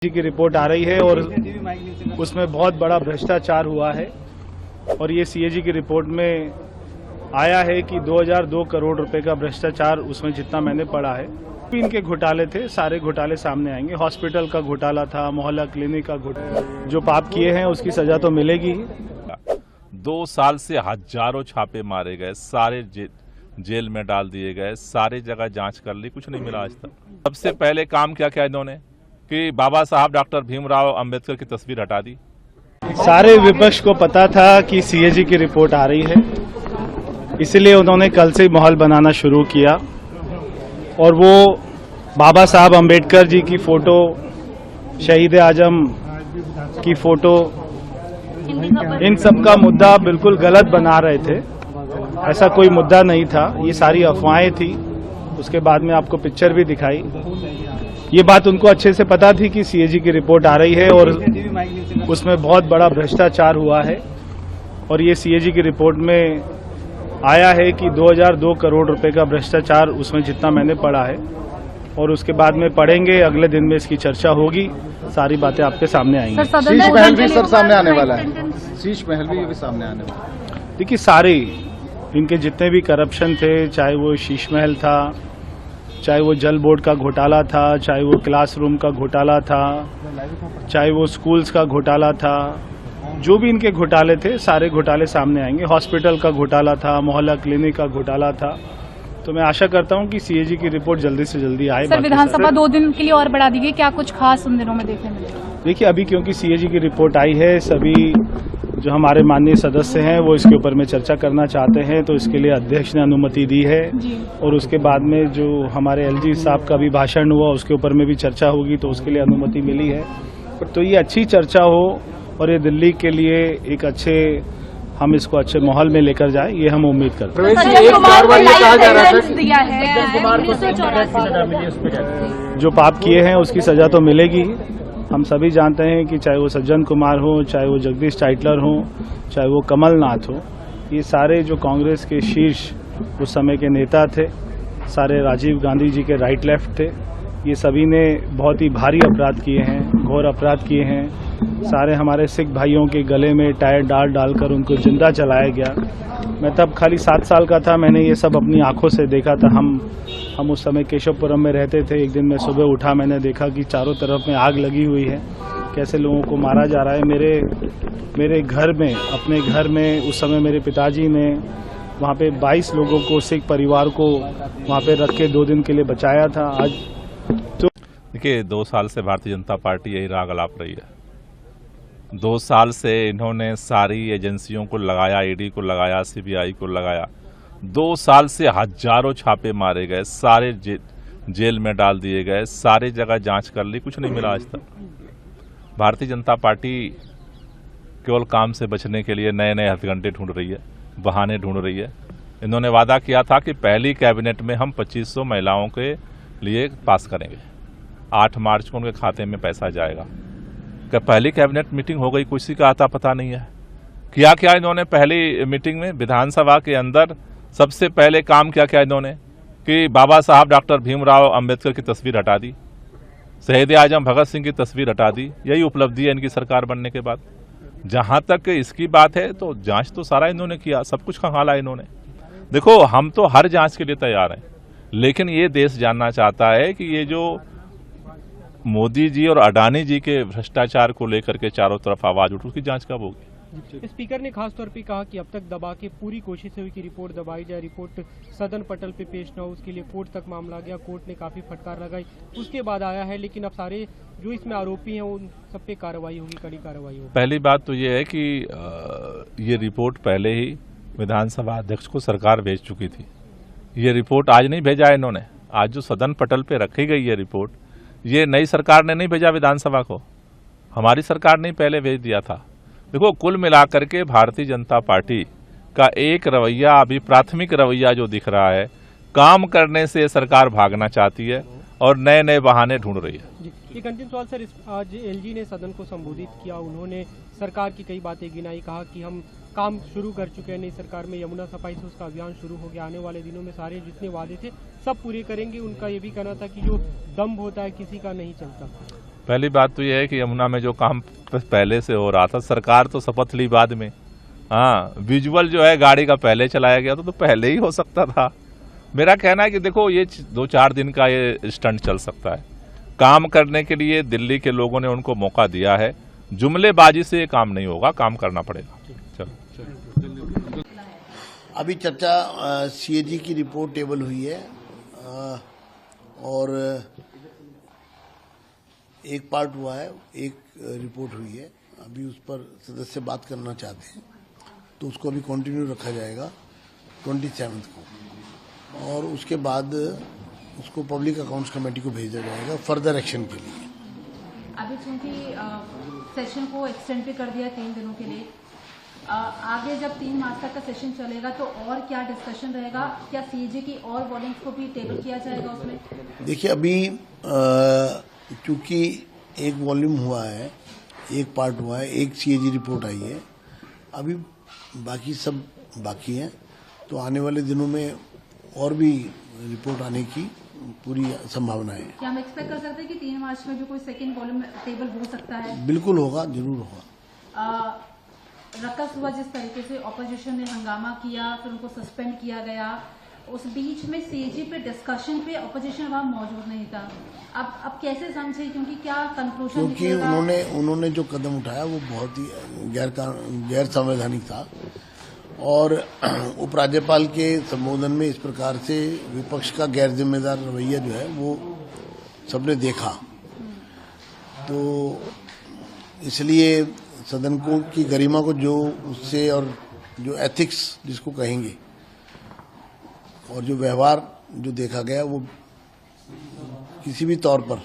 जी की रिपोर्ट आ रही है और उसमें बहुत बड़ा भ्रष्टाचार हुआ है और ये सीएजी की रिपोर्ट में आया है कि 2002 करोड़ रुपए का भ्रष्टाचार उसमें जितना मैंने पढ़ा है। इनके घोटाले थे, सारे घोटाले सामने आएंगे। हॉस्पिटल का घोटाला था, मोहल्ला क्लिनिक का घोटाला, जो पाप किए हैं उसकी सजा तो मिलेगी। 2 साल से हजारों छापे मारे गए, सारे जेल में डाल दिए गए, सारी जगह जांच कर ली, कुछ नहीं मिला आज तक। सबसे पहले काम क्या किया इन्होंने कि बाबा साहब डॉक्टर भीमराव अंबेडकर की तस्वीर हटा दी। सारे विपक्ष को पता था कि सीएजी की रिपोर्ट आ रही है, इसलिए उन्होंने कल से माहौल बनाना शुरू किया और वो बाबा साहब अंबेडकर जी की फोटो, शहीद आजम की फोटो, इन सब का मुद्दा बिल्कुल गलत बना रहे थे। ऐसा कोई मुद्दा नहीं था, ये सारी अफवाहें थी। उसके बाद में आपको पिक्चर भी दिखाई। ये बात उनको अच्छे से पता थी कि सीएजी की रिपोर्ट आ रही है और उसमें बहुत बड़ा भ्रष्टाचार हुआ है और ये सीएजी की रिपोर्ट में आया है कि 2002 करोड़ रुपए का भ्रष्टाचार उसमें जितना मैंने पढ़ा है और उसके बाद में पढ़ेंगे, अगले दिन में इसकी चर्चा होगी, सारी बातें आपके सामने आएंगी। शीश महल भी सर सामने आने वाला है, शीश महल भी सामने आने वाला है। देखिए, सारे इनके जितने भी करप्शन थे, चाहे वो शीश महल था, चाहे वो जल बोर्ड का घोटाला था, चाहे वो क्लासरूम का घोटाला था, चाहे वो स्कूल्स का घोटाला था, जो भी इनके घोटाले थे सारे घोटाले सामने आएंगे। हॉस्पिटल का घोटाला था, मोहल्ला क्लिनिक का घोटाला था। तो मैं आशा करता हूं कि सीएजी की रिपोर्ट जल्दी से जल्दी आए। सर, विधानसभा 2 दिन के लिए और बढ़ा दी गई, क्या कुछ खास उन दिनों में देखने मिलेगा? देखिए, अभी क्योंकि सीएजी की रिपोर्ट आई है, सभी जो हमारे माननीय सदस्य हैं वो इसके ऊपर में चर्चा करना चाहते हैं, तो इसके लिए अध्यक्ष ने अनुमति दी है और उसके बाद में जो हमारे एलजी साहब का भी भाषण हुआ उसके ऊपर में भी चर्चा होगी, तो उसके लिए अनुमति मिली है। तो ये अच्छी चर्चा हो और ये दिल्ली के लिए एक अच्छे, हम इसको अच्छे माहौल में लेकर जाए, ये हम उम्मीद करते हैं। जो पाप किए हैं उसकी सजा तो मिलेगी। हम सभी जानते हैं कि चाहे वो सज्जन कुमार हो, चाहे वो जगदीश टाइटलर हो, चाहे वो कमलनाथ हो, ये सारे जो कांग्रेस के शीर्ष उस समय के नेता थे, सारे राजीव गांधी जी के राइट लेफ्ट थे, ये सभी ने बहुत ही भारी अपराध किए हैं, घोर अपराध किए हैं। सारे हमारे सिख भाइयों के गले में टायर डालकर उनको जिंदा जलाया गया। मैं तब खाली 7 साल का था, मैंने ये सब अपनी आंखों से देखा था। हम उस समय केशवपुरम में रहते थे। एक दिन मैं सुबह उठा, मैंने देखा कि चारों तरफ में आग लगी हुई है, कैसे लोगों को मारा जा रहा है। मेरे घर में, अपने घर में उस समय मेरे पिताजी ने वहाँ पे 22 लोगों को, सिख परिवार को वहाँ पे रख के 2 दिन के लिए बचाया था। आज तो देखिए, 2 साल से भारतीय जनता पार्टी यही राग अलाप रही है। 2 साल से इन्होंने सारी एजेंसियों को लगाया, ईडी को लगाया, सीबीआई को लगाया। 2 साल से हजारों छापे मारे गए, सारे जेल में डाल दिए गए, सारी जगह जांच कर ली, कुछ नहीं मिला आज तक। भारतीय जनता पार्टी केवल काम से बचने के लिए नए हथकंडे ढूंढ रही है, बहाने ढूंढ रही है। इन्होंने वादा किया था कि पहली कैबिनेट में हम 2500 महिलाओं के लिए पास करेंगे। 8 मार्च को उनके खाते में पैसा जाएगा। क्या पहली कैबिनेट मीटिंग हो गई? किसी का आता पता नहीं है। क्या इन्होंने पहली मीटिंग में विधानसभा के अंदर सबसे पहले काम क्या किया इन्होंने कि बाबा साहब डॉक्टर भीमराव अंबेडकर की तस्वीर हटा दी, शहीद आजम भगत सिंह की तस्वीर हटा दी। यही उपलब्धि है इनकी सरकार बनने के बाद। जहां तक इसकी बात है तो जांच तो सारा इन्होंने किया, सब कुछ खंगाला इन्होंने। देखो, हम तो हर जांच के लिए तैयार हैं, लेकिन ये देश जानना चाहता है कि ये जो मोदी जी और अडानी जी के भ्रष्टाचार को लेकर के चारों तरफ आवाज उठी, उसकी जांच कब होगी? स्पीकर ने खास तौर पे कहा कि अब तक दबा के पूरी कोशिश हुई कि रिपोर्ट दबाई जाए, रिपोर्ट सदन पटल पे पेश न हो, उसके लिए कोर्ट तक मामला गया, कोर्ट ने काफी फटकार लगाई, उसके बाद आया है। लेकिन अब सारे जो इसमें आरोपी हैं उन सब पे कार्रवाई होगी, कड़ी कार्रवाई होगी। पहली बात तो ये है कि ये रिपोर्ट पहले ही विधानसभा अध्यक्ष को सरकार भेज चुकी थी। ये रिपोर्ट आज नहीं भेजा है इन्होंने। आज जो सदन पटल पे रखी गई है रिपोर्ट, ये नई सरकार ने नहीं भेजा विधानसभा को, हमारी सरकार ने पहले भेज दिया था। देखो, कुल मिलाकर के भारतीय जनता पार्टी का एक रवैया, अभी प्राथमिक रवैया जो दिख रहा है, काम करने से सरकार भागना चाहती है और नए बहाने ढूंढ रही है। एक अंतिम सवाल सर, आज एलजी ने सदन को संबोधित किया, उन्होंने सरकार की कई बातें गिनाई, कहा कि हम काम शुरू कर चुके हैं नई सरकार में, यमुना सफाई से उसका अभियान शुरू हो गया, आने वाले दिनों में सारे जितने वादे थे सब पूरे करेंगे। उनका ये भी कहना था कि जो दम्भ होता है किसी का नहीं चलता। पहली बात तो यह है कि यमुना में जो काम पहले से हो रहा था, सरकार तो शपथ ली बाद में। हाँ, विजुअल जो है गाड़ी का पहले चलाया गया तो पहले ही हो सकता था। मेरा कहना है कि देखो ये 2-4 दिन का ये स्टंट चल सकता है। काम करने के लिए दिल्ली के लोगों ने उनको मौका दिया है। जुमलेबाजी से ये काम नहीं होगा, काम करना पड़ेगा। चलो, अभी चर्चा सीएजी की रिपोर्ट टेबल हुई है और एक पार्ट हुआ है, एक रिपोर्ट हुई है। अभी उस पर सदस्य बात करना चाहते हैं तो उसको अभी कंटिन्यू रखा जाएगा 27 को, और उसके बाद उसको पब्लिक अकाउंट्स कमेटी को भेजा जाएगा फर्दर एक्शन के लिए। अभी चूंकि सेशन को एक्सटेंड भी कर दिया 3 दिनों के लिए, आगे जब 3 मार्च तक का सेशन चलेगा तो और क्या डिस्कशन रहेगा? क्या सीएजी की और वॉल्यूम्स को भी टेबल किया जाएगा उसमें? देखिए, अभी चूंकि एक वॉल्यूम हुआ है, एक पार्ट हुआ है, एक सीएजी रिपोर्ट आई है, अभी बाकी सब बाकी है, तो आने वाले दिनों में और भी रिपोर्ट आने की पूरी संभावना है। क्या हम एक्सपेक्ट कर सकते हैं कि 3 मार्च में भी कोई सेकेंड वॉल्यूम टेबल हो सकता है? बिल्कुल होगा, जरूर होगा। रकस हुआ जिस तरीके से ऑपोजिशन ने हंगामा किया, फिर उनको सस्पेंड किया गया, उस बीच में सीएजी पे डिस्कशन पे ऑपोजिशन वहां मौजूद नहीं था। अब कैसे समझे, क्योंकि क्या कंक्लूजन? क्योंकि उन्होंने जो कदम उठाया वो बहुत ही गैर संवैधानिक था, और उपराज्यपाल के संबोधन में इस प्रकार से विपक्ष का गैर जिम्मेदार रवैया जो है वो सबने देखा, तो इसलिए सदन को की गरिमा को जो उससे, और जो एथिक्स जिसको कहेंगे, और जो व्यवहार जो देखा गया, वो किसी भी तौर पर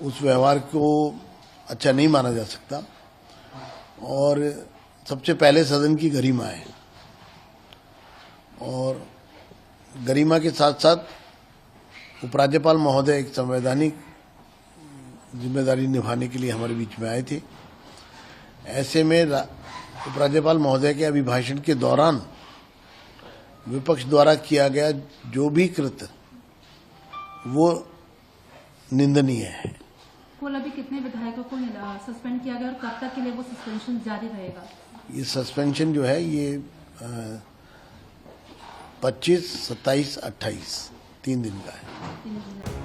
उस व्यवहार को अच्छा नहीं माना जा सकता। और सबसे पहले सदन की गरिमा है, और गरिमा के साथ साथ उपराज्यपाल महोदय एक संवैधानिक जिम्मेदारी निभाने के लिए हमारे बीच में आए थे। ऐसे में उपराज्यपाल महोदय के अभिभाषण के दौरान विपक्ष द्वारा किया गया जो भी कृत्य वो निंदनीय है। कुल अभी कितने विधायकों को सस्पेंड किया गया और कब तक के लिए वो सस्पेंशन जारी रहेगा? ये सस्पेंशन जो है ये 25, 27, 28 3 दिन का है।